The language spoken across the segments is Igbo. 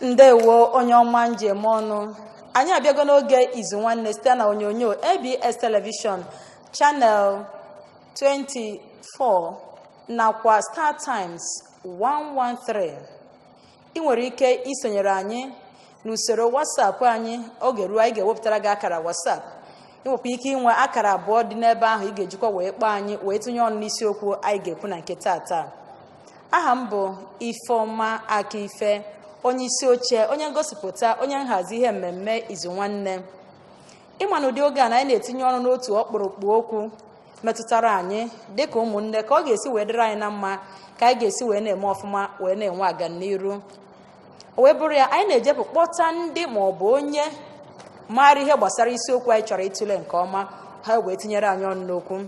Ndewo onye ọma njem ọnụ. Anyị abịago n'oge Izu Nwanne site na onyonyo ABS Television Channel 24 nakwa Star Times 113. Ị nwere ike isonyere anyị n'usoro WhatsApp anyị oge ruo anyị ga-ewepụtara gị akara WhatsApp. Ị nwekwa ike inwe akara abụọ dị n'ebe ahụ ị ga-ejikwa wee kpọọ anyị wee tinye ọnụ n'isiokwu anyị ga-ekwu na nke taa. Aha m bụ Ifeoma Akife, onye isi oche, onye ngosipụta, onye nhazi ihe mmemme Izu Nwanne. Ịma n'ụdị oge a na anyị na-etinye ọnụ n'otu ọkpụrụkpụ okwu metụtara anyị dịka ụmụnne ka ọ ga-esi wee dịrị anyị na mma, ka anyị ga-esi wee na-eme ọfụma wee na-enwe aganiru. O wee bụrụ ya anyị na-ejepụ kpọta ndị ma ọ bụ onye maara ihe gbasara isiokwu anyị chọrọ ịtụle nke ọma, ha wee tinyere anyị ọnụ n'okwu.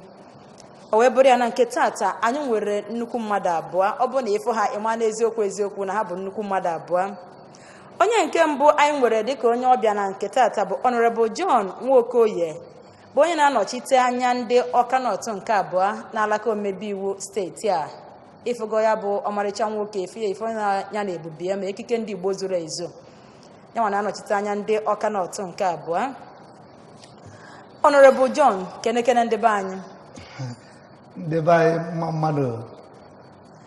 O wee bụrụ ya na nke taata anyị nwere nnukwu mmadụ abụọ. Ọ bụ na ịfụ ha ịma n'eziokwu na ha bụ nnukwu mmadụ abụọ. Onye nke mbụ anyị nwere dịka onye ọbịa na nke taata bụ Honorable John Nwokoye, bụ onye na-anọchite anya ndị ọkanọtụ nke abụọ n'alaka omebe iwu steeti a. Ịfụgo ya bụ ọmarịcha nwoke ife onye ya na ebubie ma ekike ndị Igbo zuru ezu. Ya nwa na-anọchite anya ndị ọkanọtụ nke abụọ. Honorable John, kenekene ndị be anyị. Ndị be anyị mmadụ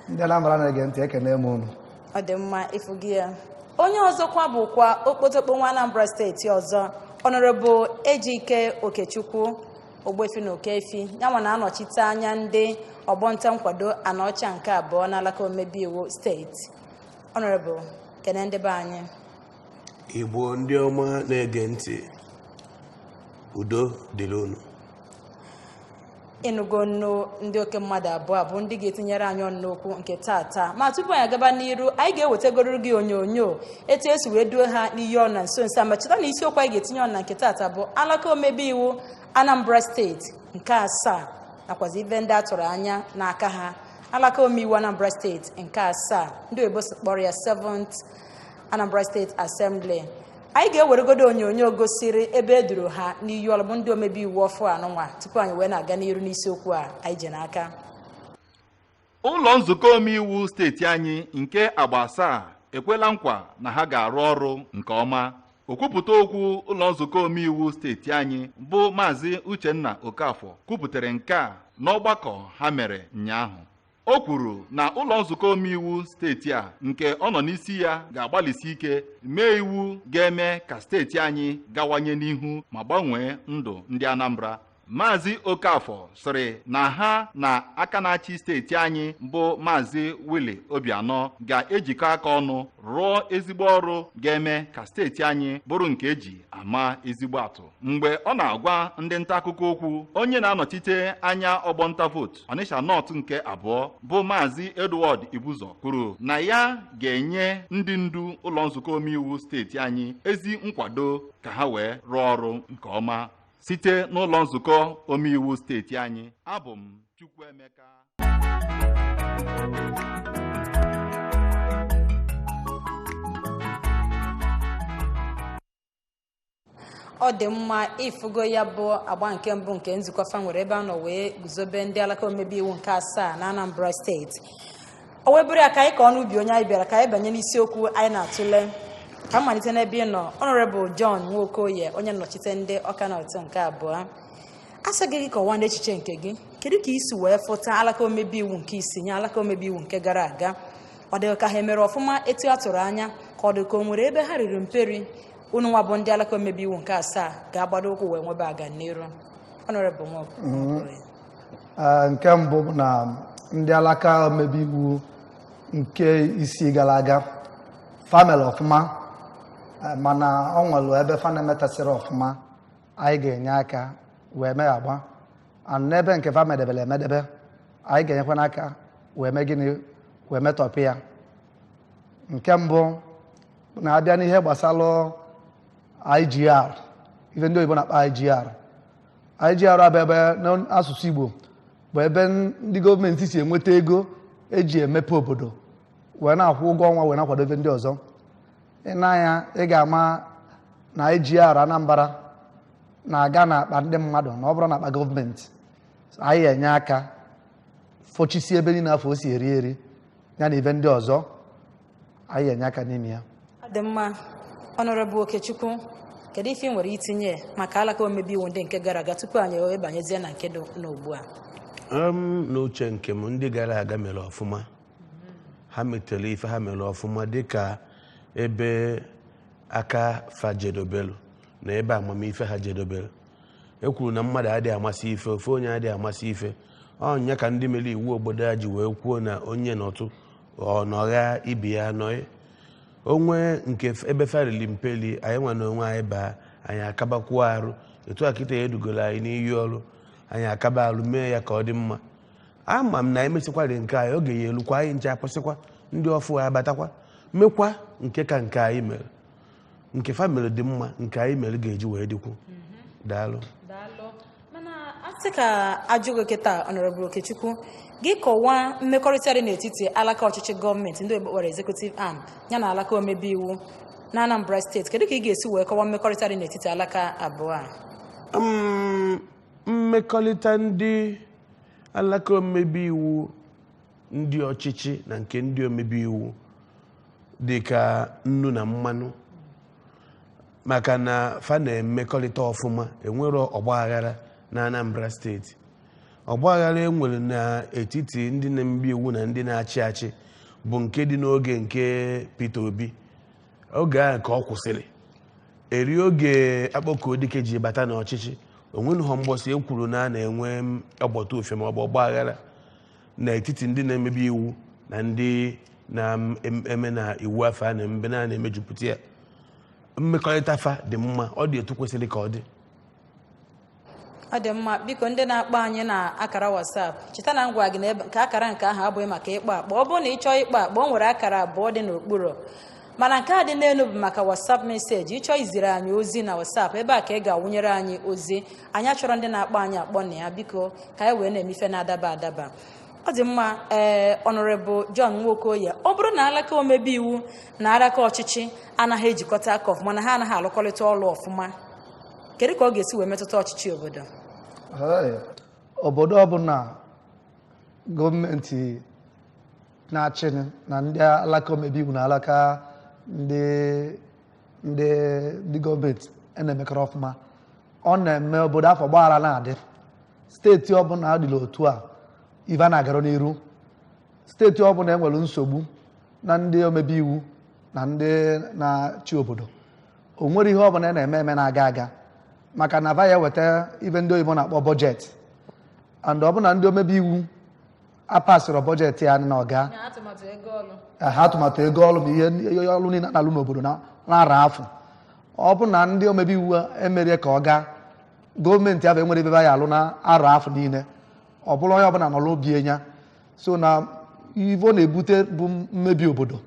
ndị Anambra na-ege ntị ekene m unu. Ọ dị mma ịfụgo ya. Onye ọzọkwa bụkwa okpotokpo nwa Anambra steeti ọzọ, Honorable Ejike Okechukwu Ogbefi na Okefi. Ya nwa na-anọchite anya ndị ọgbọnta nkwado Anọcha nke abụọ n'alaka omebe iwu steeti. Honorable, kene ndị be anyị. Igbo ndị ọma na-ege ntị, udo dịrị unu. Ịnụgo nnu ndị oke mmadụ abụọ bụ ndị ga-etinyere anyị ọnụ n'okwu nke taata. Ma tupu anyị agaba n'iru, anyị ga-ewetagoro gị onyonyo etu esi wee duo ha n'iyi ọnụ na nso nso. Ma cheta na isiokwu anyị ga-etinye ọnụ na nke taata bụ alaka omebe iwu Anambra steeti nke ASAA nakwazi ibe ndị a tụrụ anya n'aka ha. Alaka omebe iwu Anambra steeti nke ASAA, ndị oyibo kpọrọ ya 7th Anambra State Assembly. Anyị ga-eweregodo onyonyo gosiri ebe e duru ha n'iyi ọrụ bụ ndị omebe iwu ọfụ anụnwa tupu anyị wee na-aga n'iru n'isiokwu a anyị je n'aka. Ụlọ nzukọ omeiwu steeti anyị nke agba ASAA ekwela nkwa na ha ga-arụ ọrụ nke ọma. Okwupụta okwu ụlọ nzukọ omeiwu steeti anyị bụ Maazị Uchenna Okafọ kwupụtara nke a n'ọgbakọ ha mere ụnyaahụ. O kwuru na ụlọ nzukọ omeiwu steeti a nke ọ nọ n'isi ya ga-agbalịsi ike mee iwu ga-eme ka steeti anyị gawanye n'ihu ma gbanwee ndụ ndị Anambra. Maazị Okafọ sịrị na ha na aka na-achị steeti anyị bụ Maazị Willie Obianọ ga-ejikọ aka ọnụ rụọ ezigbo ọrụ ga-eme ka steeti anyị bụrụ nke eji ama ezigbo atụ. Mgbe ọ na-agwa ndị nta akụkọ okwu, onye na-anọchite anya ọgbọnta votu Onitsha North nke abụọ bụ Maazị Edward Ibuzo kwuru na ya ga-enye ndị ndu ụlọ nzukọ omeiwu steeti anyị ezi nkwado ka ha wee rụọ ọrụ nke ọma site n'ụlọ nzukọ omeiwu steeti anyị. Abụ m Chukwuemeka. Ọ dị mma ịfụgo ya bụ agba nke mbụ nke nzukọ fa nwere ebe a nọ wee guzobe ndị alaka omebe iwu nke ASAA na Anambra steeti. O wee bụrụ ya ka anyị ka ọnụ ubi onye anyị bịara ka anyị banye n'isiokwu anyị na-atụle. Ka mmalite n'ebe ị nọ, Honorable John Nwokoye, onye nnọchite ndị ọkanọtụ nke abụọ. Asịghị gị kọwaa n'echiche nke gị, kedu ka isi wee fụta alaka omebe iwu nke isi nye alaka omebe iwu nke gara aga? Ọ dị ka ha emere ọfụma etu a tụrụ anya ka ọ dị ka o nwere ebe ha riri mperi unu nwa bụ ndị alaka omebe iwu nke ASAA ga-agbado ụkwụ wee nwebe aganiru? Honorable Nwokoye. Nke mbụ bụ na ndị alaka omebe iwu nke isi gara aga famịlị ọfụma, mana ọ nwere ebe fa na-emetasịrị ọfụma anyị ga-enye aka wee mee agba. N'ebe nke fa medebere emedebe anyị ga-enyekwa n'aka wee mee gịnị wee metọpụ ya. Nke mbụ na-abịa n'ihe gbasara IGR, ife ndị oyibo na-akpa IGR abụ ebe n'asụsụ Igbo bụ ebe ndị gọọmenti si enweta ego eji emepe obodo wee na-akwụ ụgwọ ọnwa wee na-akwadobe ndị ọzọ. N'anya ị ga-ama na IGR Anambra na-aga n'akpa ndị mmadụ na ọ bụrụ na akpa gọọmenti. Anyị enye aka fọchisi ebe niile afọ o si eri ya na ibe ndị ọzọ anyị enye aka n'ime ya. dị mma. Honorable Okechukwu, kedu ife ị nwere itinye maka alaka omebi iwu ndị nke gara aga tupu anyị banyezie na nke n'ugbu a? N'uche nke m ndị gara aga mere ọfụma, ha metere ife ha mere ọfụma dịka ebe aka fa jedobelu na ebe amamife ha jedobelu. Ekwuru na mmadụ adịghị amasị ife, ofe onye adịghị amasị ife. Ọnya ka ndị mere iwu obodo a ji wee kwuo na onye nọtụ ọnọgha ibi ya nọghị. Onwe nke ebe farili mpeli anyị nwa na onwe anyị baa anyị akabakwuo arụ etu a kịta edugoro anyị n'iyi ọrụ anyị akaba alụ mee ya ka ọ dị mma. Ama m na emesikwari nke anyị oge ya elukwa anyị nche apụsịkwa ndị ọfụ abatakwa mekwa nke ka nke anyị mere nke famili dị mma nke anyị mere ga-eji wee dịkwu. Daalụ. Mana asị ka ajụghị kịta Honorable Okechukwu, gị kọwaa mmekọrịta dị n'etiti alaka ọchịchị gọọmenti ndị kpọrọ executive arm ya na alaka omebe iwu na Anambra steeti. Kedu ka ị ga-esi wee kọwaa mmekọrịta dị n'etiti alaka abụọ a? Mmekọrịta ndị alaka omebe iwu ndị ọchịchị na nke ndị omebe iwu dị ka nnu na mmanụ, maka na fa na-emekọrịta ọfụma. Enwero ọgbaghara na Anambra steeti. Ọgbaghara enwere n'etiti ndị na-emebi iwu na ndị na-achị achị bụ nke dị n'oge nke Peter Obi. Oge ahụ ka ọ kwụsịrị. Eri oge akpọkọ dike ji bata n'ọchịchị, onwenụghọ mgbọsị ekwuru na a na-enwe ọgbọtọ ofe ma ọ bụ ọgbaghara n'etiti ndị na-emebi iwu na ndị na-eme na iwu afọ a na-emebe na-emejupụta ya. Mmekọrịta fa dị mma, ọ dị etu kwesịrị ka ọ dị. Ọ dị mma. Biko ndị na-akpọ anyị na akara WhatsApp, cheta na ngwa gị na ka akara nke ahụ abụghị maka ịkpọ akpọ. Ọ bụrụ na ị chọọ ịkpọ akpọ, o nwere akara abụọ dị n'okpuru, mana nke a dị n'elu bụ maka WhatsApp meseji. Ịchọọ iziri anyị ozi na WhatsApp, ebe a ka ị ga-awụnyere anyị ozi. Anyị achọrọ ndị na-akpọ anyị akpọ na ya, biko ka anyị wee na-eme ife na-adaba adaba. Ọ dị mma. Honorable John Nwokoye, ọ bụrụ na alaka omebe iwu na alaka ọchịchị anaghị ejikọta aka ọfụma na ha anaghị alụkọrịta ọrụ ọfụma, kedu ka ọ ga-esi wee metụta ọchịchị obodo? Obodo ọbụla gọọmenti na-achị na ndị alaka omebe iwu na alaka ndị gọọmenti na-emekọrọ ọfụma, ọ na-eme obodo afọ gbaghara na-adị. Steeti ọbụla adịla otu a ive na-agara n'iru. Steeti ọbụla enwere nsogbu na ndị omebe iwu na ndị na-achị obodo, o nwere ihe ọbụla na-eme na-aga aga, maka na va ya weta ibe ndị oyibo na-akpọ bọjetị, and ọbụna ndị omebe iwu apasịrị bọjetị ya na ọga ha atụmatụ ego ọrụ ma ihe ọrụ niile na-alụ n'obodo na-ara afọ. Ọ bụ na ndị omebe iwu emerie ka ọ gaa, gọọmenti ahụ enwere ebe ya alụ na arọ afọ niile, ọ bụrụ onye ọbụla nọrọ obi ya. So na ive ọ na-ebute bụ mmebi obodo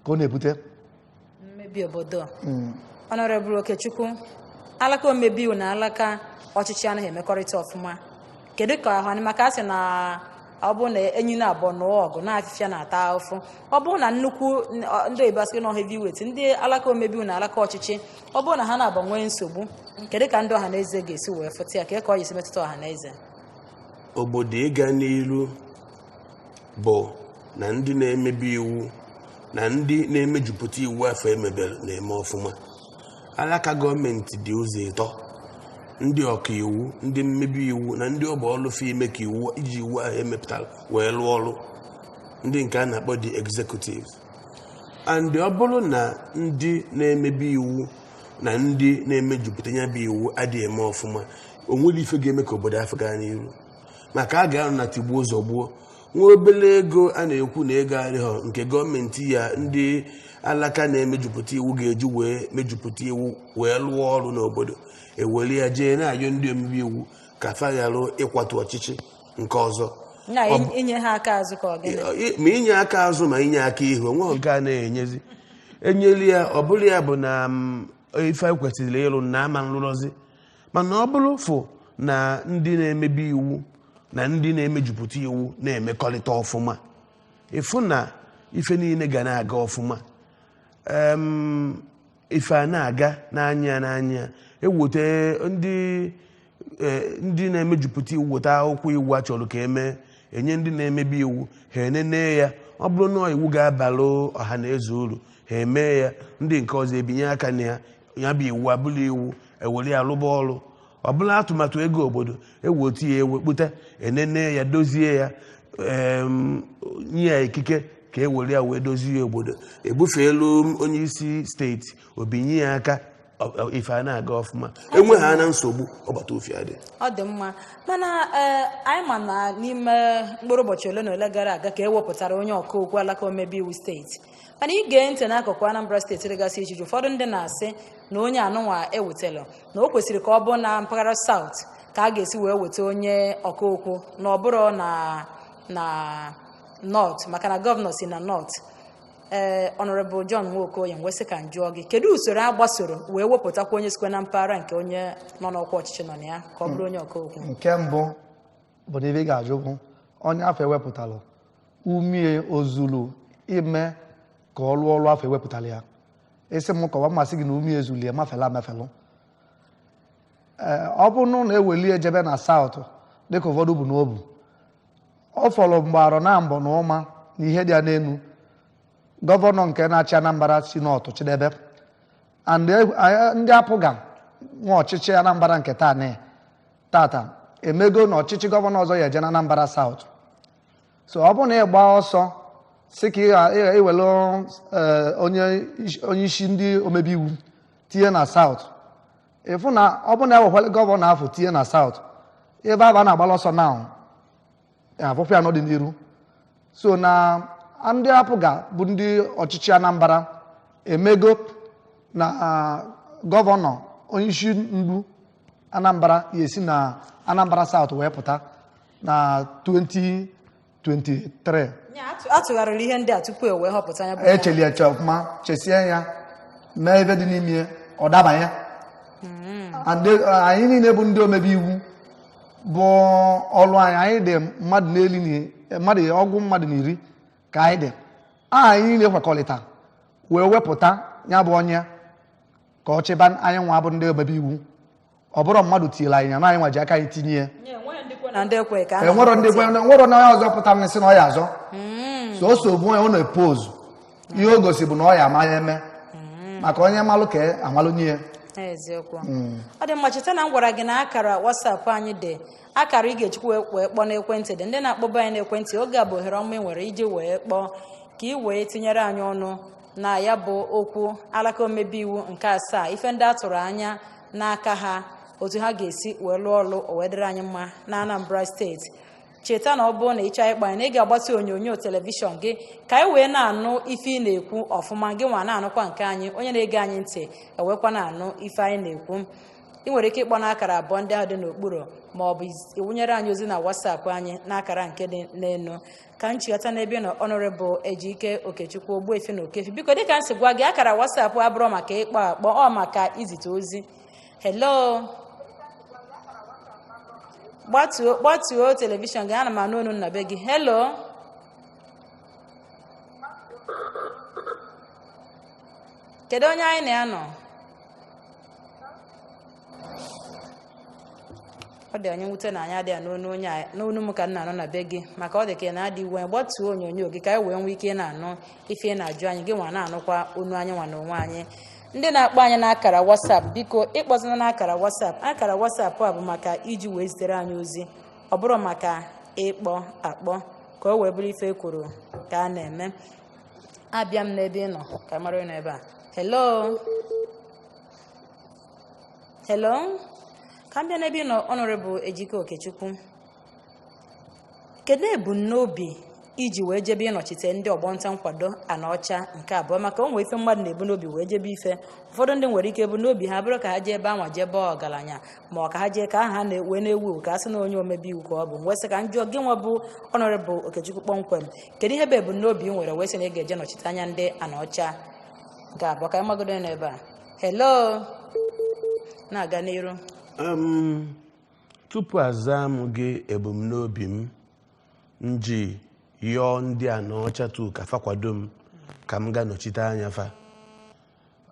ka ọ na-ebute mmebi obodo. Honorable Okechukwu, alaka omebe iwu na alaka ọchịchị anaghị emekọrịta ọfụma. Kedu ka ahụ maka asị na ọ bụ na enyi na abụọ nụọ ọgụ na afịfịa na-ata ahụfụ? Ọ bụ na nnukwu ndị oyibo asị na heavyweight ndị alaka omebe iwu na alaka ọchịchị, ọ bụ na ha na-agbanwe nsogbu, kedu ka ndị ọha na eze ga-esi wee fụta ya? Ka ọ ga-esi metụta ọha na eze? Obodo ịga n'iru bụ na ndị na-emebi iwu na ndị na-emejupụta iwu afọ emebere na-eme ọfụma. Alaka gọọmenti dị ụzọ ịtọ: ndị ọka iwu, ndị mmebi iwu na ndị ọgba ọlụfe ime ka iwu iji iwu ahụ emepụtara wee lụọ ọrụ, ndị nke a na-akpọ the executives. And ọ bụrụ na ndị na-emebi iwu na ndị na-emejupụta ya bụ iwu adịghị eme ọfụma, o nwere ife ga-eme ka obodo afọ gaa n'iru, maka a ga-arụ na tigbuo zọgbuo. Nwa obere ego a na-ekwu na ego adịghị nke gọọmenti ya ndị alaka na-emejupụta iwu ga-eji wee mejupụta iwu wee lụọ ọrụ n'obodo, ewere ya jee na-ayọ ndị omebe iwu ka fa ghara ịkwatu ọchịchị nke ọzọ. Inye ha aka azụ ka ọ gịnị? Ma inye aka azụ ma inye aka ihu, onwe nke a na-enyezi enyeli ya. Ọ bụrụ ya bụ na ife kwesịrị ịlụ na ama nlụrọzi, mana ọ bụrụ fụ na ndị na-emebi iwu na ndị na-emejupụta iwu na-emekọrịta ọfụma, ịfụ na ife niile ga na-aga ọfụma. Ife a na-aga n'anya eweta ndị na-emejupụta iwu weta akwụkwọ iwu a chọrọ ka emee, enye ndị na-emebi iwu ha enene ya, ọ bụrụ na iwu ga-abalụ ọha na eze uru ha eme ya ndị nke ọzọ ebinye aka na ya bụ iwu abụrụ iwu ewere ya rụba ọrụ ọ bụla atụmatụ ego obodo ewotu ya ewekpụta enene ya dozie ya nye ya ikike ka ewere ya wee dozie obodo ebufeelu onye isi steeti obinye ya aka ife a na-aga ọfụma enwe ha na nsogbu ọgbata ofi adị ọ dị mma mana anyị ma na n'ime mkpụrụ ụbọchị ole na ole gara aga ka ewepụtara onye ọka okwu alaka omebe iwu steeti mana ige ntị n'akụkụ Anambra steeti dịgasị iche iche ụfọdụ ndị na-asị na onye anụnwa ewetara na o kwesịrị ka ọ bụ na mpaghara South ka a ga-esi wee weta onye ọka okwu na ọ bụrụ na North maka na gọvanọ si na North Honorable John Nwokoye nwesị ka njụọ gị kedu usoro a gbasoro wee wepụtakwa onye sikwe na mpaghara nke onye nọ n'ọkwa ọchịchị nọ na ya ka ọ bụrụ onye ọka okwu nke mbụ bụ na ebe ị ga-ajụ bụ onye afọ ewepụtara umie ozulu ime ka ọ lụọ ọrụ afọ ewepụtara ya isi m kọwa mmasị gị na umie ezuli emafela amefelụ ọ bụrụ na eweli ejebe na South dịka ụfọdụ bụ n'obu ọ fọrọ mgbe arọ na mbọ na ụma na ihe dị ya n'elu gọvanọ nke na-achị Anambra si n'ọtụ chidebe ndị apụga nwa ọchịchị Anambra nke tata emego na ọchịchị gọvanọ ọzọ ya eje na Anambra South so ọ bụ na ịgba ọsọ si ka iwelu onye isi ndị omebe iwu tinye na South ịfụ na ọ bụ na ewekwele gọvanọ afọ tinye na South ebe a na-agbala ọsọ na afụfụ ya n'ọdịnihu so na ndị apụga bụ ndị ọchịchị Anambra emego na gọvanọ onye isi ndu Anambra ya esi na Anambra South wee pụta na 2023 atụgharịrị ihe ndị a tupu e wee họpụta ya bụ echeli eche ọfụma chesie ya mee ebe dị n'ime ọ dabanye anyị niile bụ ndị omebe iwu bụ ọrụ anyị dị ọgwụ mmadụ na 10 ka anyị dị anyị niile kwekọrịta wee wepụta ya bụ onye ka ọ chịba anyị nwa bụ ndị omebe iwu ọ bụrụ mmadụ tinyere anyị ya na anyị nwa ji aka anyị tinye ya enwero na onye ọzọ pụtara nsị na ọ ya azọ so o so bụ onye ọ na-epozu ihe o gosi bụ na ọ ya amaghị eme maka onye malụ ka amalụ nye ya eziokwu ọ dị mma cheta na m gwara gị na akara WhatsApp anyị dị akara ị ga-echukwu wee kpọọ n'ekwentị dị ndị na-akpọba anyị n'ekwentị oge a bụ ohere ọma ị nwere iji wee kpọọ ka ị wee tinyere anyị ọnụ na ya bụ okwu alaka omebe iwu nke ASAA ife ndị a tụrụ anya n'aka ha otu ha ga-esi wee lụọ ọrụ o wee dịrị anyị mma na Anambra steeti cheta na ọ bụrụ na ịchọ ịkpa anyị na ị ga-agbata onyonyo telivishọn gị ka anyị wee na-anụ ife ị na-ekwu ọfụma gị nwa na-anụkwa nke anyị onye na-ege anyị ntị ewekwa na-anụ ife anyị na-ekwu ị nwere ike ịkpọ n'akara abụọ ndị ahụ dị n'okpuru ma ọ bụ iwunyere anyị ozi na WhatsApp anyị n'akara nke dị n'elu ka m chịghọta n'ebe nọ Honorable Ejike Okechukwu Ogbuefi na Okefi biko dịka m si gwa gị akara WhatsApp abụrụ maka ịkpọ akpọ ọ maka izite ozi hello gbatuo telivishọn gị ana m anụ onu nna be gị hello kedu onye anyị na-anọ ọ dị onye nwute na anyị adịghị n'onu m ka nna anọ na be gị maka ọ dị ka ị na-adị iwe gbatuo onyonyo gị ka anyị wee nwee ike na-anụ ife ị na-ajụ anyị gị nwa na-anụkwa onu anyị nwa na onwe anyị ndị na-akpọ anyị n'akara WhatsApp biko ịkpọzina n'akara WhatsApp akara WhatsApp a bụ maka iji wee zitere anyị ozi ọ bụrụ maka ịkpọ akpọ ka o wee bụrụ ife kwuru ka a na-eme abịa m n'ebe ị nọ ka mara onye nọ ebe a hello ka m bịa n'ebe ị nọ Honorable Ejike Okechukwu kedu ebumnobi iji wee jebe ịnọchite ndị ọgbọnta nkwado Anaọcha nke abụọ maka onwe ife mmadụ na-ebu n'obi wee jebe ife ụfọdụ ndị nwere ike ebu n'obi ha bụrụ ka ha jee ebe anwa jebe ọgaranya ma ọ ka ha jee ka aha na-ewe na-ewu ka a sị na onye omebe iwu ka ọ bụ wee sị ka njụọ gị nwa bụ Honorable Okechukwu kpọmkwem kedu ihe bụ ebumnobi ị nwere wee sị na ị ga-eje nọchite anya ndị Anaọcha nke abụọ ka anyị magodo n'ebe a hello na-aga n'iru tupu aza m gị ebumnobi m nji yọọ ndị Anaọcha tu ka fa kwado m ka m ga nọchite anya fa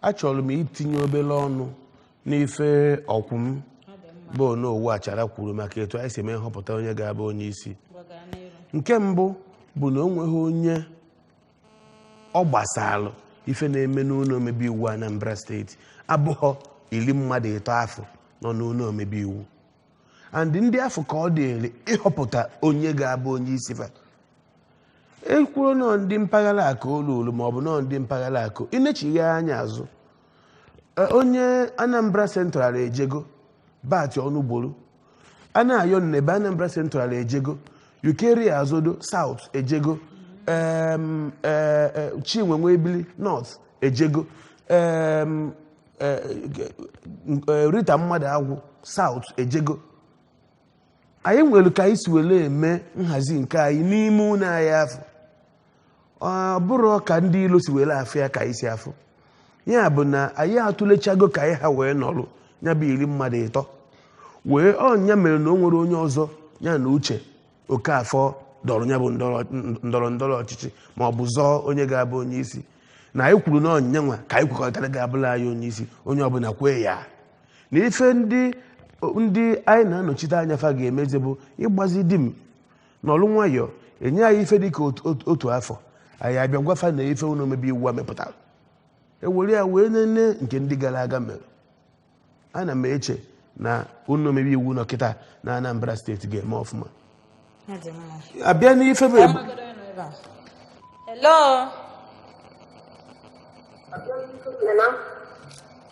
achọrọ m itinye obere ọnụ n'ife ọkwụ m bụ Onowu Achara kwuru maka etu anyị si eme nhọpụta onye ga-abụ onye isi nke mbụ bụ na o nweghị onye ọ gbasalụ ife na-eme n'ụlọ omebe iwu Anambra steeti abụghọ ili mmadụ ịtọ afọ nọ n'ụlọ omebe iwu and ndị afọ ka ọ dịrị ịhọpụta onye ga-abụ onye isi fa ekwuru nọ ndị mpaghara akụ olu ma ọ bụ nọ ndị mpaghara akụ inechighi anya azụ onye Anambra Central ejego bati ọnụgboro a na-ayọ nnebe Anambra Central ejego Ukeri Azodo South ejego Chinwenwebili North ejego Rita Mmadụ Agwụ South ejego anyị nwere ka anyị si wele eme nhazi nke anyị n'ime ụlọ anyị afọ ọ bụrụ ka ndị ilo si wele afọ ya ka anyị si afọ ya bụ na anyị atụlechago ka anyị ha wee nọrụ ya bụ 10 mmadụ ịtọ wee ọnya mere na o nwere onye ọzọ ya na uche Okafọ dọrọ ya bụ ndọrọ ndọrọ ọchịchị ma ọ bụ zọọ onye ga-abụ onye isi na anyị kwuru na ọnya nwa ka anyị kwekọrịtara ga-abụla anyị onye isi onye ọbụla kwee ya na ife ndị anyị na-anọchite anya fa ga-emezi bụ ịgbazi di m n'ọlụ nwayọọ enye anyị ife dị ka otu afọ anyị abịa gwafa na ife ụlọ omebe iwu a mepụtara ewere ya wee nene nke ndị gara aga mere ana m eche na ụlọ omebe iwu nọ kịta na Anambra steeti ga-eme ọfụma abịa n'ife bụ hello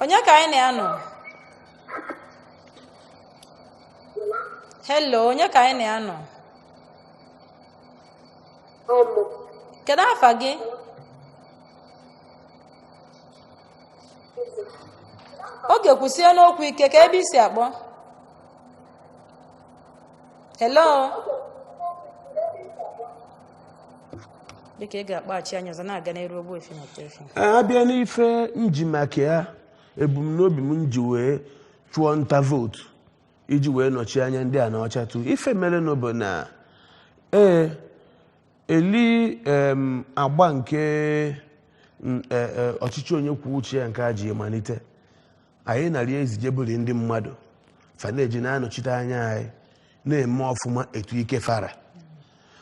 onye ka anyị na-anọ hello onye ka anyị na-anọ kedu afa gị oge kwụsie n'okwu ike ka ebe isi akpọ hello dịka ị ga-akpaghachi anya ọzọ na-aga n'eru ogbo efi na efi abịa n'ife njimaka ya ebumnobi m ji wee chụọ nta vootu iji wee nọchi anya ndị a na ọchatụ ife mere n'obodo na eli agba nke ọchịchị onye kwuo uche ya nke a ji malite anyị narị ezijeburi ndị mmadụ faneji na-anọchite anya anyị na-eme ọfụma etu ike fara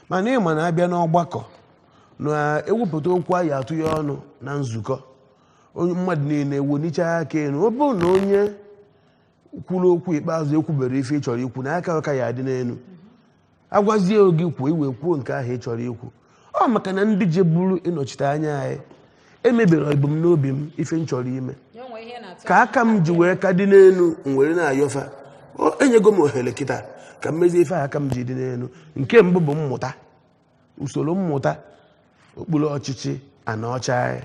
mana ịma na abịa n'ọgbakọ na ewepụta okwu anyị atụ ya ọnụ na nzukọ onye mmadụ niile ewonicha aka elu ọ bụrụ na onye kwuru okwu ikpeazụ ekwubere ife ị chọrọ ikwu na aka ya adị n'elu agwazie oge kwuo iwe kwuo nke ahụ ị chọrọ ikwu ọ maka na ndị jeburu ịnọchite anya anyị emebere ebumnobi m ife m chọrọ ime ka aka m ji wee ka dị n'elu m were na-ayọfa enyego m ohere kịta ka m mezie ife aka m ji dị n'elu nke mbụ bụ mmụta usoro mmụta okpuru ọchịchị ana ọcha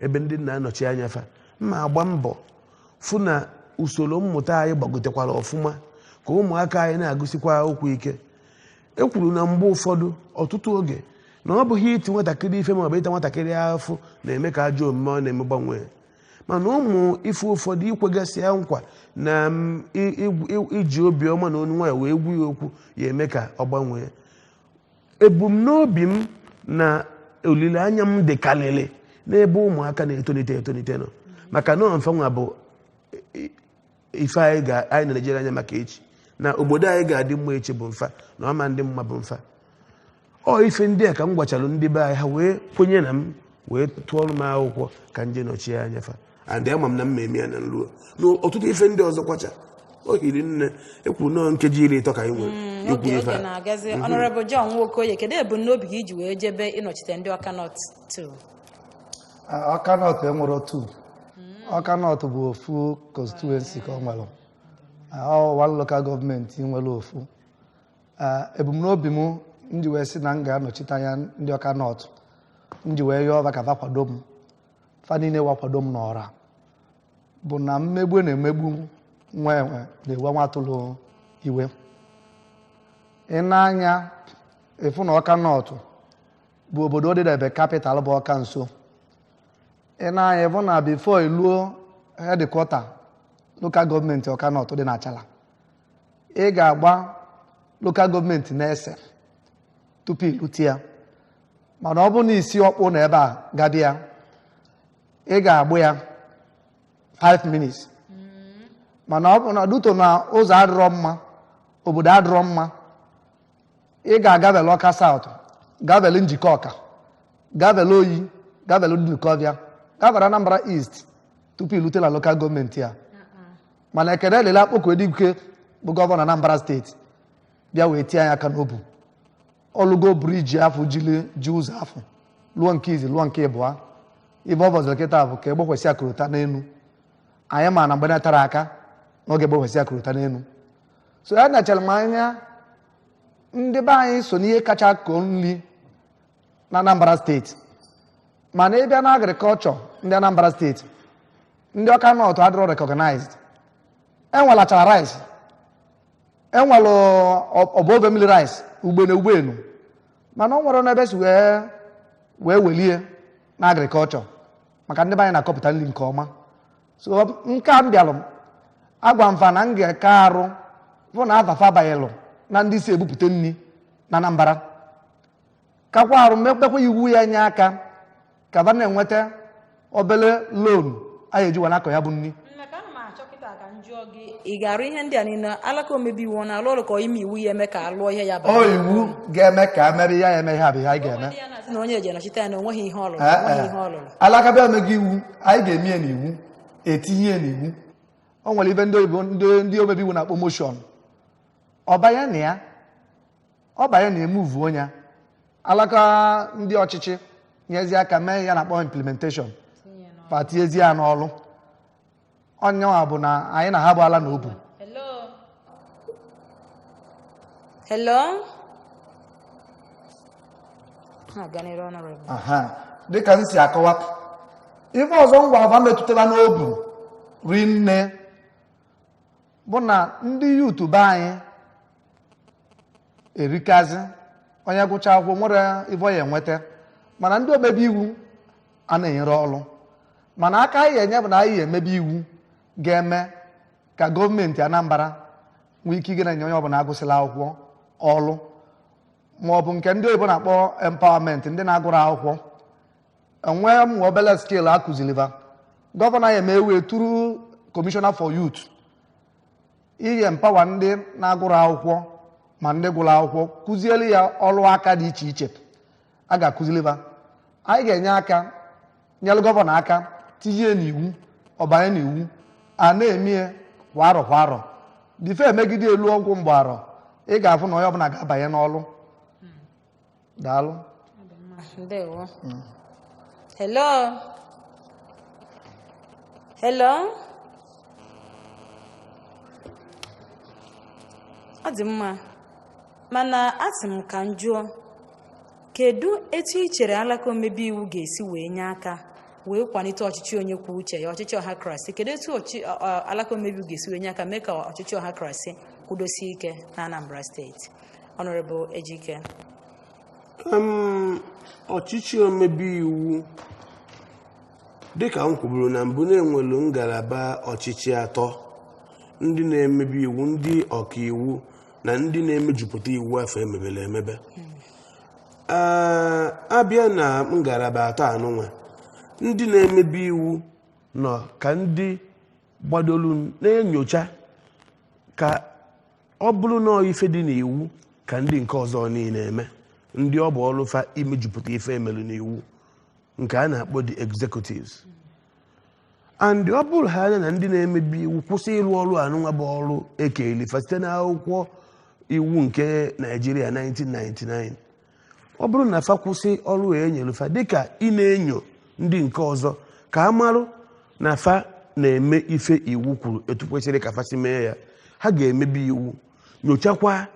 ebe ndị na-anọchi anya fa mma agba mbọ fụ na usoro mmụta anyị gbagotekwara ọfụma ka ụmụaka anyị na-agụsikwa okwu ike ekwuru na mgbe ụfọdụ ọtụtụ oge na ọ bụghị iti nwatakịrị ife ma ọ bụ ịta nwatakịrị afọ na-eme ka ajọ omume ọ na-eme gbanwee mana ụmụ ife ụfọdụ ikwegasị ya nkwa na iji obiọma na onu nwanyị wee gwu ya okwu ya eme ka ọ gbanwee ebumnobi m na olileanya m dịkarịrị n'ebe ụmụaka na-etolite nọ maka na mfanwa bụ ife anyị na-ejere anya maka echi na obodo anyị ga-adị mma echi bụ mfa na ọma ndị mma bụ mfa ọ ife ndị a ka m gwachalụ ndị be anyị ha wee kwenye na m wee tụọrụ m akwụkwọ ka nje nọchie anya fa andị ama m na mmemme ya na nruo n'ọtụtụ ife ndị ọzọ kwacha o hiri nne ekwuru nọọ nkeji 13 ka anyị nwere ikwu ife na-agazi Honorable John Nwokoye kedu ebumnobi gị iji wee jebe ịnọchite ndị Ọka North 2 Ọka North enwere 2 Ọka North bụ ofu constituency ka ọ nwere one local government nwere ofu ebumnobi m ndị wee sị na m ga-anọchite anya ndị Ọka North ndị wee yọọ ọba ka fa kwado m fa niile wakwado m n'ọra bụ na mmegbu na-emegbu nwa enwe na-ewe nwa atụrụ iwe ị na-anya efu na Ọka North bụ obodo dị ebe capital bụ Ọka nso ị na-anya efu na before iluo headquarter local gọọmenti Ọka North dị n'Achala ị ga-agba local gọọmenti na-ese tupu ilute ya mana ọ bụ na isi ọkpụ na ebe a gabịa ị ga-agbụ ya 5 minutes mana ọ bụ na duto na ụzọ adịrọ mma obodo adịrọ mma ị ga-agabele Ọka South gabele njikọ Ọka gabele Oyi gavelu dị Nkọbịa gavara Anambra East tupu ilute na lokal gọọmenti ya mana ekene elele akpọkọ Edike bụ gọvanọ Anambra steeti bịa wee tie anya aka n'obu ọlụgo briji afọ ji ụzọ afọ lụọ nke izi lụọ nke ịbụa ibe ọ bọzọ kịta bụ ka egbekwesị akụrụta n'elu anyị ma na mgbe na-etara aka n'oge egbekwesị akụrụta n'elu so ya nachara m anya ndị be anyị so n'ihe kacha kọọ nri na Anambra steeti mana ịbịa na agrikọlchọ ndị Anambra steeti ndị Ọka North adịrọ recognized enwelachara rice enwelụ ọbọbe mmiri rice ugbenu mana ọ nwere n'ebe si wee welie na agrikọlchọ maka ndị be anyị na-akọpụta nri nke ọma so nke a m bịalụ agwa mfa na m ga-eke arụ bụ na afafa banyelụ na ndị si ebupụta nri na Anambra kakwa arụ mekpekwa iwu ya nye aka ka ba na-enweta obele loan anyị ejiwa n'akọ ya bụ nri. Ị ga-arụ ihe ndị a niile alaka omebe iwu na alụ ọrụ ka ime iwu ya eme ka alụọ ihe ya bụ iwu ga-eme ka emere ya eme ihe abụ ihe anyị ga-eme na onye eji nọchite ya na onweghị ihe ọlụrụ alaka bịa emeghị iwu anyị ga-eme ya n'iwu etinye ya n'iwu o nwere ibe ndị oyibo ndị omebe iwu na-akpọ moshọn ọbanye na emuvu onye alaka ndị ọchịchị nyezi aka mee ya na-akpọ implementation patiezi ya n'ọlụ onyenwa bụ na anyị na ha bụ ala na obu. Hello. Dịka m si akọwa ife ọzọ ngwa ọba metụtara n'obu rinne bụ na ndị yutubu anyị erikazi onye gụcha akwụkwọ nwere ife ọ ya enweta mana ndị omebe iwu a na-enyere ọrụ mana aka anyị enye bụ na anyị emebe iwu ga-eme ka gọọmenti Anambra nwee ike ige na-enye onye ọbụla agụsịla akwụkwọ ọrụ ma ọ bụ nke ndị oyibo na-akpọ empowerment ndị na-agụrụ akwụkwọ enwee mụ obele skil akụziliva gọvanọ anyị emewe turu Commissioner for Youth ihe empawa ndị na-agụrụ akwụkwọ ma ndị gụrụ akwụkwọ kụzielu ya ọrụ aka dị iche iche a ga-akụziliva anyị ga-enye aka nyelụ gọvanọ aka tinye n'iwu ọbanye n'iwu a na-eme kwa arọ dife emegide elu ọgwụ mgbe arọ ị ga-afụ na onye ọbụla ga-abanye n'ọlụ. Daalụ. Hello. Ọ dị mma mana asị m ka m jụọ kedu etu ị chere alaka omebe iwu ga-esi wee nye aka wee kwalite ọchịchị onye kwuo uche ya ọchịchị ọhakrasị kedu etu alaka omebe iwu ga-esi wee nye aka mee ka ọchịchị ọhakrasị kwudosie ike na Anambra steeti? Honorable Ejike. Ọchịchị omebe iwu dịka m kwuburu na mbụ na-enwelu ngalaba ọchịchị atọ ndị na-emebe iwu ndị ọkaiwu na ndị na-emejupụta iwu afọ emebere emebe abịa na ngalaba atọ anụnwa ndị na-emebe iwu nọ ka ndị gbadolu na-enyocha ka ọ bụrụ na ife dị n'iwu ka ndị nke ọzọ niile eme ndị ọ bụ ọlụfa imejupụta ife emelu n'iwu nke a na-akpọ the executives and ọ bụrụ ha anya na ndị na-emebi iwu kwụsị ịrụ ọrụ anụnwa bụ ọrụ ekelifa site n'akwụkwọ iwu nke Nigeria 1999 ọ bụrụ na fa kwụsị ọrụ enyelufa dịka ị na-enyo ndị nke ọzọ ka a marụ na fa na-eme ife iwu kwuru etu kwesịrị ka fa si mee ya ha ga-emebi iwu nyochakwa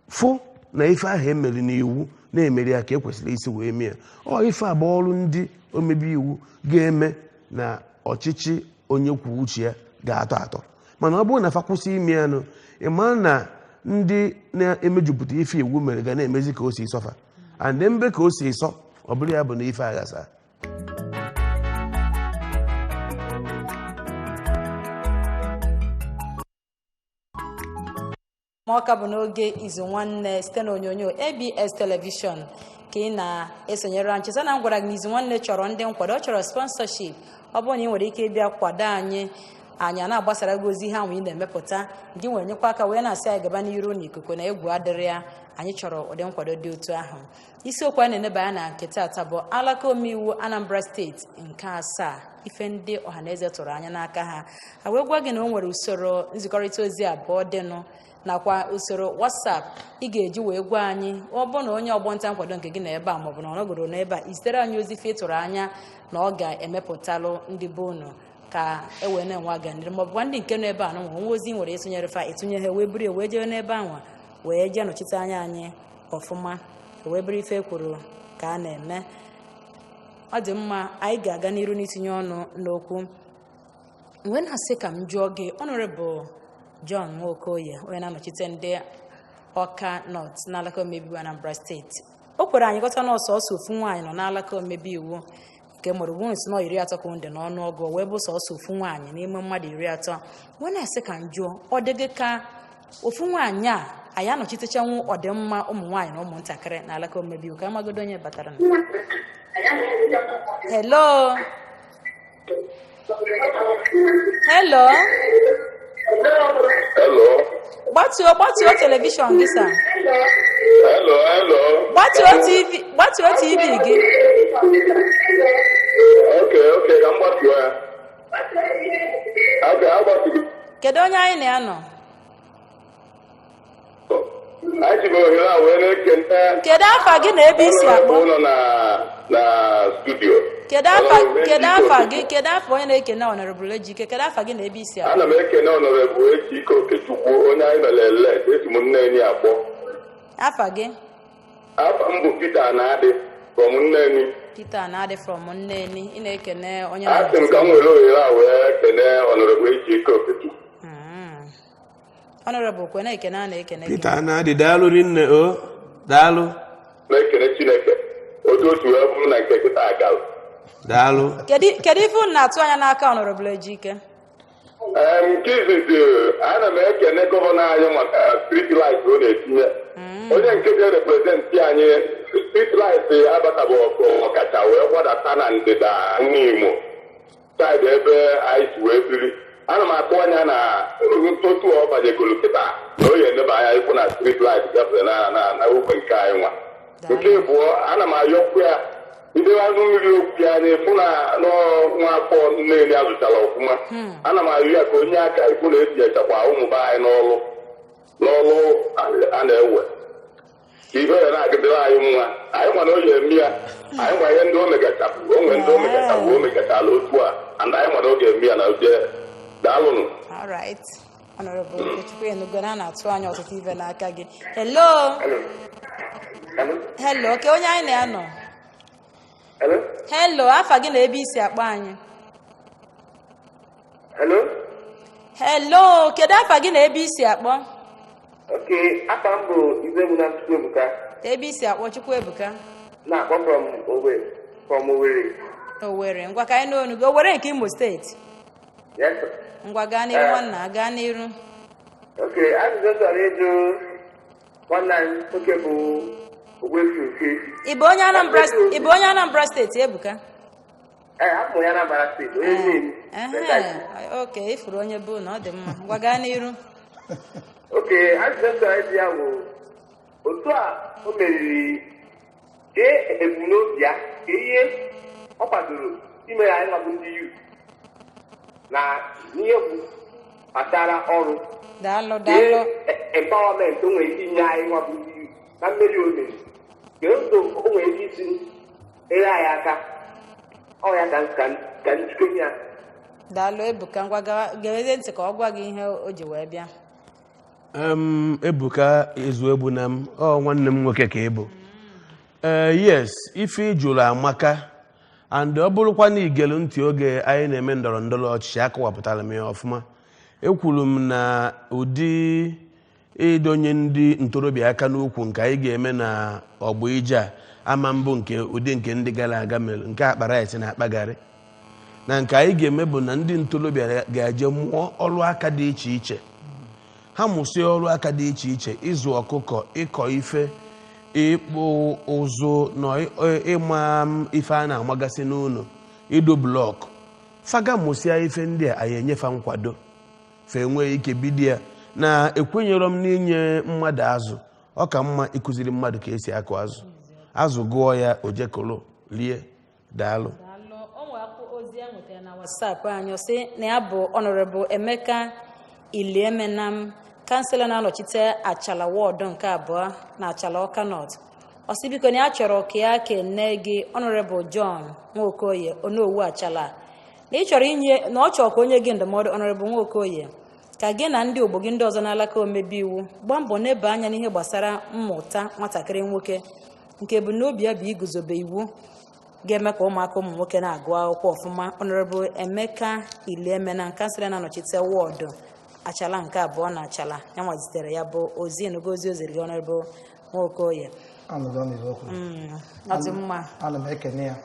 fụ na ife ahụ emere n'iwu na-emere ya ka ekwesịrị isi wee mee ọ ife abụ ọrụ ndị omebe iwu ga-eme na ọchịchị onye kwuo uche ya ga-atọ atọ mana ọ bụrụ na fa kwụsị ime ya nụ ịma na ndị na-emejupụta ife iwu mere ga na-emezi ka o si sọfa and mbe ka o si sọ ọ bụrụ ya bụ na ife aghasa. Mọka bụ n'oge Izu Nwanne site n'onyonyo ABS telivishọn ka ị na-esonyere ncheta na m gwara gị na Izu Nwanne chọrọ ndị nkwado, ọ chọrọ sponsorship. Ọ bụrụ na ị nwere ike ịbịa kwado anyị anyị na-agbasara gị ozi ihe ahụ ị na-emepụta gị nwere nyekwa aka wee na-asị anyị gaba n'iru n'ikuku na egwu adịrị ya anyị chọrọ ụdị nkwado dị otu ahụ. Isiokwu anyị na-eneba anya na nke taata bụ alaka omeiwu Anambra steeti nke ASAA, ife ndị ọhaneze tụrụ anya n'aka ha. Ha wee gwa gị na o nwere usoro nzikọrịta ozi abụọ dịnụ nakwa usoro WhatsApp ị ga-eji wee gwa anyị ọ bụ na onye ọgbọnta nkwado nke gị na ebe a maọbụ na ọ nọgoro n'ebe a izitere anyị ozi ife tụrụ anya na ọ ga-emepụtalụ ndị be unu ka e wee na-enwe aganiri maọbụ ndị nke nọ ebe a nwa ozi nwere ịtụnyere fa ịtụnye ha wee buru wee jee n'ebe anwa wee jee nọchite anya anyị ọfụma wee bụrụ ife kwuru ka a na-eme. Ọ dị mma, anyị ga-aga n'iru n'itinye ọnụ n'okwu. Mgbe na-asị ka m jụọ gị, Honorable John Nwokoye onye na-anọchite ndị Ọka North n'alaka omebe iwu Anambra steeti, o kwere anyị ghọta na ọsọsọ ofu nwaanyị nọ n'alaka omebe iwu nke mụrụ wunsi nọ 30 ka ndị n'ọnụọgụ wee bụ sọsọ ofu nwaanyị n'ime mmadụ 30. Mgbe na-asị ka m jụọ, ọ dịghị ka ofu nwaanyị a anyị anọchitechanwu ọdịmma ụmụ nwaanyị na ụmụntakịrị n'alaka omebe iwu ka amagodo onye batara na hello hello Hello. gbatuo telivishọn gị sa. Hello. gbatuo TV gị. Okay, ka m gbatuo ya. Agbatuo. Kedu onye anyị na-anọ? Anyị ji ohere a wee na-ekene. Kedu afa gị na ebe isi akpọ? Ụlọ na studio. Kedu afa gị? Kedu afa onye na-ekene Honorable Ejike? Kedu afa gị na ebe isi akpọ? Ana m ekene Honorable Ejike Okechukwu onye anyị melele esi m nne enyi akpọ. Afa gị? Afa m bụ Peter Anadị from Nneni. Peter Anadị from Nneni. Ị na-ekene onye Asị m ka m were ohere a wee kene Honorable Ejike Okechukwu. Honorable kwe na-ekene a na-ekene gị. Peter Anadị daalụ rinne o daalụ. Na-ekene Chineke otu otu wee bụrụ na nke kịta agalụ. Daalụ. Kedu ife unu na-atụ anya n'aka Honorable Ejike? Nke izizi ana m ekene gọvanọ anyị maka street light ọ na-etinye. Onye nke ga-reprezentị anyị street light abatabụ ọkacha wee gbadata na ndịda Imo saịdị ebe anyị si wee biri. Ana m akpọ anya na otu ọ banyegolu kịta na o yi eneba anya ịkwụ na street light gafere na ugwe nke anyị nwa. Nke abụọ ana m ayọkwu ya ndị anụ mmiri okwu ya na-efu na nwa afọ Nneni azụchara ọfụma. Ana m ayọ ya ka onye aka ikwu na etinyechakwa ụmụ be anyị n'ọlụ a na-ewe ka ibe ya na-agịdịrị anyị nwa anyị nwa na o yi eme ya anyị nwa ihe ndị o megachapụ o nwere ndị o megachala otu a and anyị nwa na oge eme ya na oje daalụnụ. All right. Honorable Okechukwu enugo na na-atụ anya ọtụtụ ibe n'aka gị. Hello. Ke onye anyị na-anọ? Hello, afa gị na ebe isi akpọ anyị? Hello, kedu afa gị na ebe isi akpọ? Okay, afa m bụ Izu Nwanne. Ebe isi akpọ Chukwuebuka? Na-akpọ from Owerri. Ngwa ka anyị n'onu gị Owerri nke Imo steeti? Yes, sir. Ngwa gaa n'iru nwanna, gaa n'iru. Okay, ajụjụ chọrọ ịjụ nwanne anyị nwoke bụ Ogbefi. Ị bụ onye Anambra steeti Ebuka? Abụ onye Anambra steeti, onye Okay, ifuru onye bụ na ọ dị mma. Ngwa gaa n'iru. Okay, ajụjụ chọrọ ịjụ ya bụ otu a o meriri kee ebumnobi ya ka ihe ọ kwadoro ime ya ịnwabụ ndị yu na ihe bụ kpatara ọrụ daalụ empowerment o nwere ike inye anyị nwabụ ndị yu na mmeri o mere ka o nwere ike isi ere anyị aka ọ ya ka njikere ya. Daalụ Ebuka, ngwa ga-eze ntị ka ọ gwa gị ihe o ji wee bịa. Ebuka Izu Egbuna m nwanne m nwoke ka ịbụ. Yes, ife jụrụ amaka and ọ bụrụkwa na igelu ntị oge anyị na-eme ndọrọ ndọrọ ọchịchị akọwapụtara m ya ọfụma. Ekwuru m na ụdị ịdonye ndị ntorobịa aka n'ukwu nke anyị ga-eme na ọgbọ ije a ama mbụ nke ụdị nke ndị gara aga mere nke akpara eti na akpagharị na nke anyị ga-eme bụ na ndị ntorobịa ga-eje mụọ ọrụ aka dị iche iche. Ha mụsị ọrụ aka dị iche iche, ịzụ ọkụkọ, ịkọ ife, ịkpụ ụzụ na ịma ife a na-amagasị n'ụlọ, ido blọkụ, faga mụsịa ife ndị a anyị enyefa nkwado fe nwee ike bidia na ekwenyere m n'inye mmadụ azụ ọ ka mma ịkụziri mmadụ ka esi akụ azụ gụọ ya ojekolo lie daalụ ozi a nwetara na WhatsApp anyị sị na ya bụ Honorable Emeka Iliemenam kansela na-anọchite Achala wọdụ nke abụọ na Achala Ọka North. Ọsị biko na ya chọrọ ka ya kene gị Honorable John Nwokoye Onowu Achala na ị chọrọ inye na ọ chọrọ ka onye gị ndụmọdụ Honorable Nwokoye ka gị na ndị ogbo gị ndị ọzọ n'alaka omebe iwu gbaa mbọ n'ebe anya n'ihe gbasara mmụta nwatakịrị nwoke nke bụ n'obi ya bụ iguzobe iwu ga-eme ka ụmụaka ụmụ nwoke na-agụ akwụkwọ ọfụma. Honorable Emeka Iliemenam kansela na-anọchite wọdụ Achala nke abụọ na Achala ya nwazitere ya bụ ozi n'ogozi oziri gị Honorable Nwokoye. Ọ dị mma. Ana m ekene ya.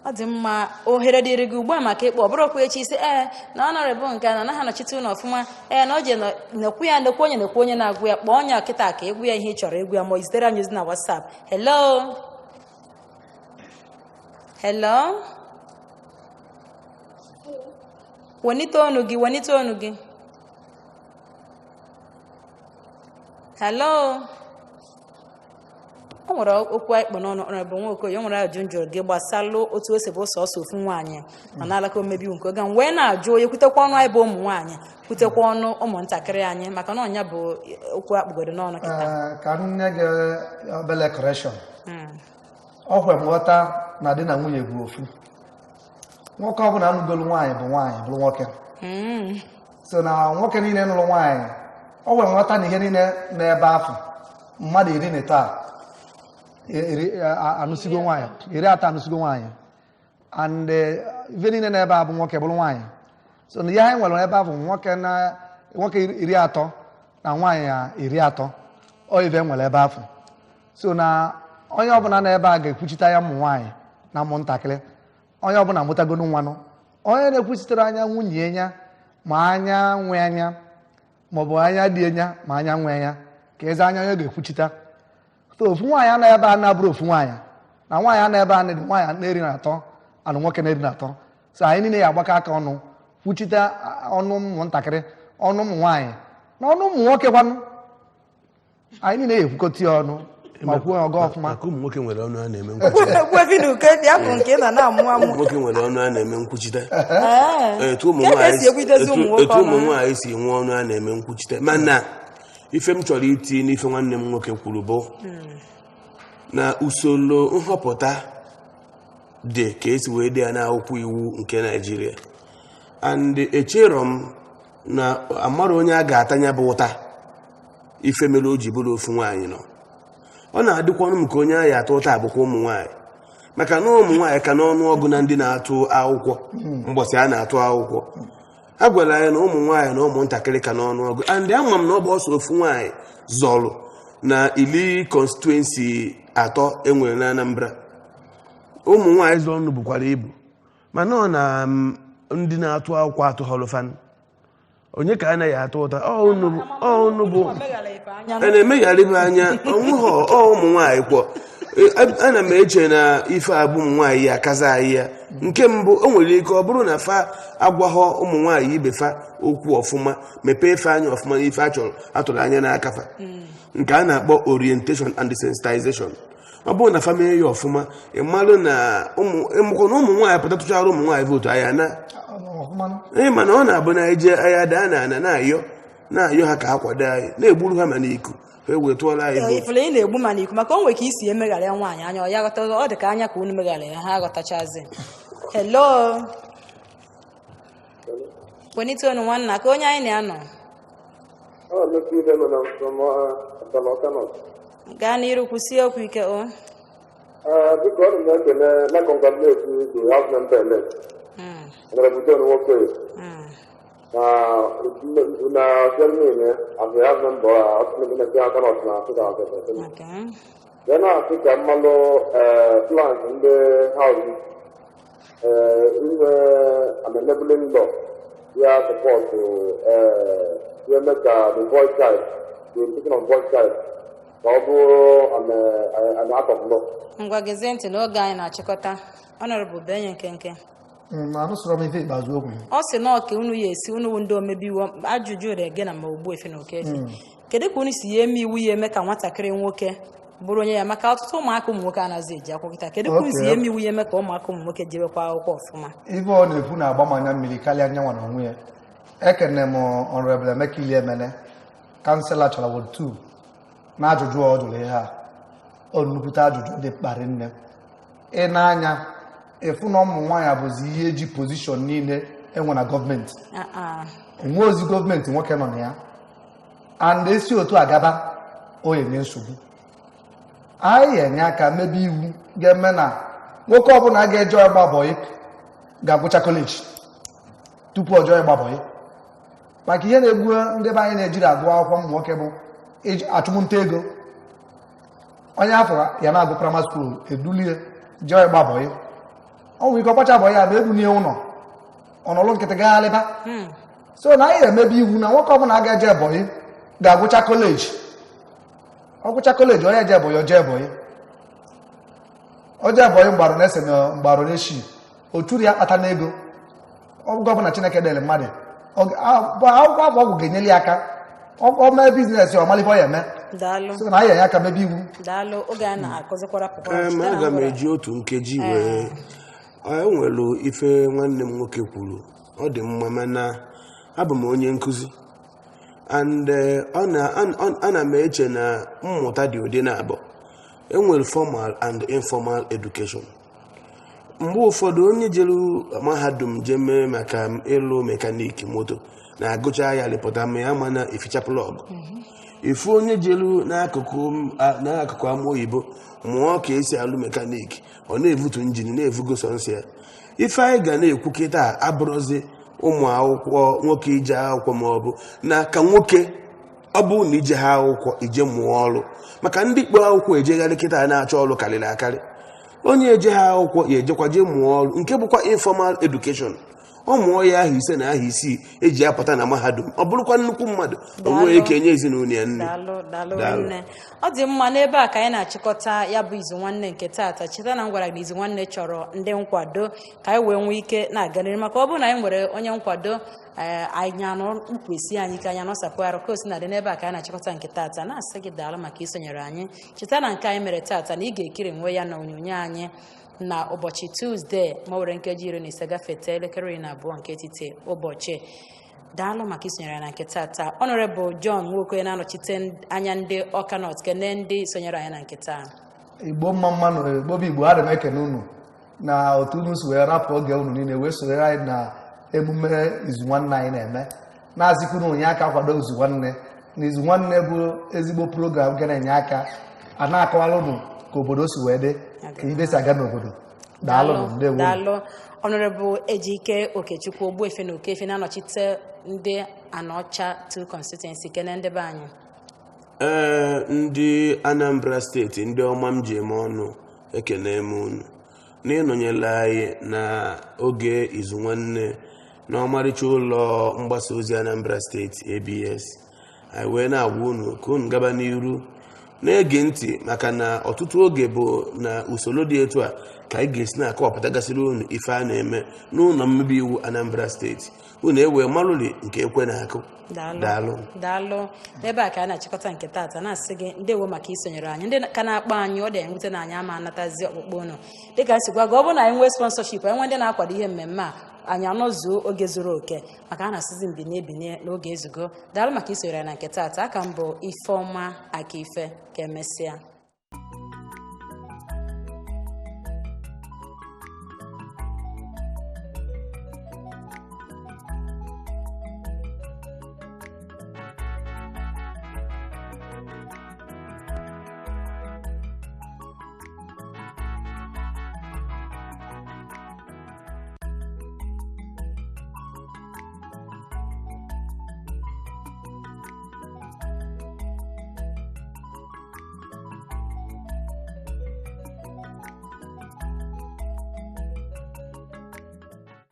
Ọ dị mma, ohere dịrị gị ugbu a maka ịkpọ bụrụkwa echi isi na Honorable nke a na ha nọchite ụlọ ọfụma na o je nekwu ya nekwu onye na-agụ ya kpọọ onye ọkịta ka egwu ya ihe ị chọrọ egwu ya ma zitere anyị ozi na WhatsApp. Hello wenite ọnụ gị hello o nwere okwu ikpe n'ọnụ Honorable Nwokoye. O nwere ajụ njụrụ gị gbasalụ otu o si bụ sọsọ ofu nwaanyị ma n'alaka omebe iwu nke oge wee na-ajụ onye kwutekwa ọnụ anyị bụ ụmụ nwaanyị kwutekwa ọnụ ụmụntakịrị anyị maka na ọnya bụ okwu akpụgodo n'ọnụ kịta. Ka nne gị obele correction. Ọ hwe nghọta na di na nwunye bụ ofu. Nwoke ọbụla anụgolu nwaanyị bụ nwaanyị bụrụ nwoke. So na nwoke niile nụrụ nwaanyị ọ hwe nghọta na ihe niile n'ebe afọ mmadụ 13 anụsigo nwaanyị 30 anụsigo nwaanyị and ife niile n'ebe a bụ nwoke bụrụ nwaanyị. So na ihe anyị nwere ebe ahụ nwoke 30 na nwaanyị 30 ọ ife nwere ebe afọ. So na onye ọbụla n'ebe a ga-ekwuchite ya ụmụ nwaanyị na ụmụntakịrị onye ọbụla mụtagonu nwanụ onye na-ekwuchitere anya nwunye ya ma anya nwe anya maọbụ anya dị anya ma anya nwe anya ka eze anya onye ga-ekwuchita. So ofu nwaanyị a na ebe a na-abụrụ ofu nwaanyị na nwaanyị a na ebe a na nwaanyị na-13 anụ nwoke na-13. So anyị niile ya agbakọ aka ọnụ kwuchite ọnụ ụmụntakịrị ọnụ ụmụ nwaanyị na ọnụ ụmụ nwoke kwanụ anyị niile ya ekwukọta ya ọnụ ma kwuo ọgọ ọfụma. Maka ụmụ nwoke nwere ọnụ a na-eme nkwuchite. Ụmụ nwoke nwere ọnụ a na-eme nkwuchite. Etu ụmụ nwaanyị si nwe ọnụ a na-eme nkwuchite. Mana ife m chọrọ iti n'ife nwanne m nwoke kwuru bụ na usoro nhọpụta dị ka esi wee dị ya n'akwụkwọ iwu nke Naịjirịa and echere m na amara onye a ga-atanya bụ ụta ife mere o ji bụrụ ofu nwaanyị nọ. Ọ na-adịkwa ọnụ m ka onye ahịa atụ ụta bụkwa ụmụ nwaanyị maka na ụmụ nwaanyị ka n'ọnụ ọgụ na ndị na-atụ akwụkwọ mgbọsị a na-atụ akwụkwọ. A gwara ya na ụmụ nwaanyị na ụmụntakịrị ka n'ọnụ ọgụ and ama m na ọ bụ ọsọ ofu nwaanyị zọlụ na ili constituency 3 enwere na Anambra. Ụmụ nwaanyị zọ ọnụ bụkwara ibu mana ọ na ndị na-atụ akwụkwọ atụ họlụfan onye ka anaghị atụ ụta ọnụ bụ a na-emegharịba anya ọnwụghọ ụmụ nwaanyị kwọ. Ana m eche na ife abụ ụmụ nwaanyị ya akaza anyị ya. Nke mbụ o nwere ike ọ bụrụ na fa agwaghọ ụmụ nwaanyị ibe fa okwu ọfụma mepee ife anya ọfụma n'ife atụrụ anya n'aka fa nke a na-akpọ orientation and desensitization. Ọ bụrụ na fa mee ya ọfụma ịmalụ na ụmụ nwaanyị pụtatụchara ụmụ nwaanyị vootu anya na mana ọ na-abụ na ije anya daa na ana na-ayọ ha ka ha kwado anyị na-egburu ha ma n'iku ha ewetụọla anyị ifele ị na-egbu ma n'iku maka o nwere ka isi emegharị nwaanyị anya ọ ya ghọta ọ dị ka anya ka unu megharị ya ha aghọtachazi. Hello wenite ọnụ nwanna ka onye anyị na-anọ gaa n'iru kwụsie okwu ike o biko ọ na-ekele na congratulate the house member elect Honorable John Nwokoye na Germany as the house member na Alaka na ya na-asị ka mmalụ plans ndị house inwe an enabling law ya support ya eme ka the boy child the education of boy child ka ọ bụrụ an act of law. Ngwa gezie ntị n'oge anyị na-achịkọta Honorable Benye Nkenke. anụsọrọ m ife ikpeazụ okwu ọ sị na ọka unu ya esi unu ndị omebe iwu ajụjụ dị gị na ma Ogbuefi na Okefi kedu ka unu si ya eme iwu ya eme ka nwatakịrị nwoke bụrụ onye ya maka ọtụtụ ụmụaka ụmụ nwoke anaghị eji akwụkwọ kịta kedu ka unu si ya eme iwu ya eme ka ụmụaka ụmụ nwoke jebekwa akwụkwọ ọfụma ife ọ na-ekwu na-agba m anya mmiri karịa anya nwa na onwe ya ekene m Honorable Emeka Iliemene kansela chọrọ wod 2 na ajụjụ ọ jụrụ ihe a ọ nnukwute ajụjụ dị mkparị nne ị na-anya efu na ụmụ nwaanyị bụzi ihe eji pozishọn niile enwe na gọọmenti onwe ozi gọọmenti nwoke nọ na ya and esi otu agaba onye nye nsogbu anyị enye aka mebe iwu ga-eme na nwoke ọbụla ga-eje ịgba bọyị ga-agwụcha kọleji tupu ọjọọ ịgba bọyị maka ihe na-egbu ndị be anyị na-ejiri agụ akwụkwọ ụmụ nwoke bụ achụmnta ego onye afọ ya na-agụ praịmarị skuul edulie jee ịgba bọyị ọ nwere ike ọgbacha bọyị ya ma ebunie ụlọ ọnọlụ nkịtị gaghalịba so na anyị emebe iwu na nwoke ọbụla ga-eje bọyị ga-agwụcha kọleji ọgwụcha kọleji onye je bọyị oje bọyị mgbarụ na-ese na mgbarụ na-eshi ochuru ya kpata n'ego ọgwụgwọ ọbụla Chineke dere mmadụ akwụkwọ afọ ọgwụ ga-enyere ya aka ọ mee biznes ọmalịfe ọ ya eme so na anyị enye aka mebe iwu aga m eji otu nkeji wee enwelu ife nwanne m nwoke kwuru ọ dị mma mana abụ m onye nkụzi and ana m eche na mmụta dị ụdị na-abụ enwere formal and informal education mgbe ụfọdụ onye jere mahadum je mee maka ịlụ mekaniki moto na-agụcha ya lịpụta ma ya mana eficha plọg ifu onye jelu n'akụkụ ama oyibo mụọ ka esi alụ mekaniki ọ na-evutu injin na-evugo sọnsị ya ife anyị ga na-ekwu kịta abụrụzi ụmụ akwụkwọ nwoke ije akwụkwọ ma ọ bụ na ka nwoke ọ bụ na ije ha akwụkwọ ije mụọ ọrụ maka ndị kpọrọ akwụkwọ ejegharị kịta na-achọ ọrụ karịrị akarị onye eje ha akwụkwọ ya ejekwa je mụọ ọrụ nke bụkwa informal education ọ mụọ ya aha ise na aha isii eji apụta na mahadum ọ bụrụkwa nnukwu mmadụ o nwere ike enye ezinụlọ ya nne ọ dị mma n'ebe a ka anyị na-achịkọta ya bụ Izu Nwanne nke taata cheta na m gwara gị na Izu Nwanne chọrọ ndị nkwado ka anyị wee nwee ike na-aganịrị maka ọ bụrụ na anyị nwere onye nkwado anyị anọ mkpesi anyị ka anyị anọsapụ arụ ka o si na dị n'ebe a ka anyị na-achịkọta nke taata na-asị gị daalụ maka isonyere anyị cheta na nke anyị mere taata na ị ga-ekiri nwe ya na onyonyo anyị na ụbọchị Tuzdee ma were nkeji 15 gafete elekere 12 nke etiti ụbọchị daalụ maka isonyere na nke taata Honorable John Nwokoye na-anọchite anya ndị Awka North kene ndị sonyere anyị na nke taa igbo mma mmanụ igbo bụ igbo adị m ekene unu na otu unu si wee rapụ oge unu niile wee sonyere anyị na emume Izu Nwanne anyị na-eme na-azịkwuru onye aka kwado Izu Nwanne na Izu Nwanne bụ ezigbo program ga na-enye aka a na-akọwara unu ka obodo si wee dị ka ibe si aga n'obodo daalụ Honorable Ejike Okechukwu Ogbuefi na Okefi na-anọchite ndị Anọcha 2 constituency kene ndị be anyị ndị Anambra steeti ndị ọma m ji eme ọnụ ekene m unu n'ịnọnyela anyị na oge Izu Nwanne na ọmarịcha ụlọ mgbasa ozi Anambra steeti ABS anyị wee na-agwa unu ka unu gaba n'iru na-ege ntị maka na ọtụtụ oge bụ na usoro dị etu a ka anyị ga-esi na-akọwapụtagasịrị unu ife a na-eme n'ụlọ mmebi iwu Anambra steeti unu ewee marụli nke ekwe na-akụ daalụ n'ebe a ka a na-achịkọta nke taata na-asị gị ndewo maka isonyere anyị ndị ka na-akpọ anyị ọ dị enwute na anyị ama anatazi ọkpụkpọ unu dịka nsikwa gị ọ bụrụ na anyị nwee sponsorship enwe ndị na-akwado ihe mmemme a anyị anọzuo oge zuru oke maka a na-asịzi mbinye n'oge ezugo daalụ maka isonyere na nke taata aka mbụ Ifeọma Akife ka emesịa